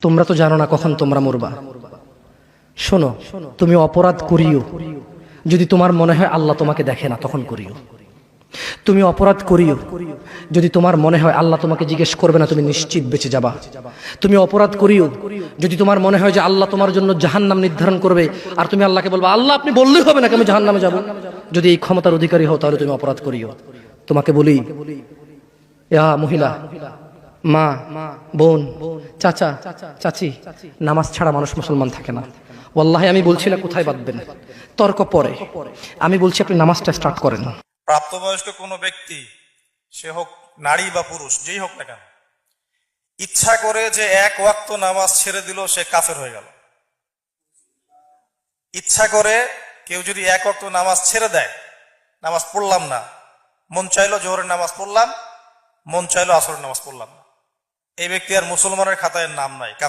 তোমরা তো জানো না কখন তোমরা মরবা। শোনো, তুমি অপরাধ করিও যদি তোমার মনে হয় আল্লাহ তোমাকে দেখে না, তখন করিও। তুমি অপরাধ করিও যদি তোমার মনে হয় আল্লাহ তোমাকে জিজ্ঞেস করবে না, তুমি নিশ্চিত বেঁচে যাবা। তুমি অপরাধ করিও যদি তোমার মনে হয় যে আল্লাহ তোমার জন্য জাহান্নাম নির্ধারণ করবে, আর তুমি আল্লাহকে বলবা আল্লাহ আপনি বললেই হবে নাকি আমি জাহান্নামে যাব। যদি এই ক্ষমতার অধিকারী হও তাহলে তুমি অপরাধ করিও। তোমাকে বলি, মহিলা, মা, বোন, চাচা, চাচি, নামাজ ছাড়া মানুষ মুসলমান থাকে না। ওয়াল্লাহি আমি বলছি না কোথায় বাঁধবেন, তর্ক পরে। আমি বলছি আপনি নামাজটা স্টার্ট করেন। প্রাপ্তবয়স্ক কোনো ব্যক্তি, সে হোক নারী বা পুরুষ, যেই হোক না কেন, ইচ্ছা করে যে এক ওয়াক্ত নামাজ ছেড়ে দিল, সে কাফের হয়ে গেল। ইচ্ছা করে কেউ যদি এক ওয়াক্ত নামাজ ছেড়ে দেয়, নামাজ পড়লাম না, মন চাইলো জোহরের নামাজ পড়লাম, মন চাইলো আসরের নামাজ পড়লাম না, এই ব্যক্তি আর মুসলমানের খাতায় নাম নাই।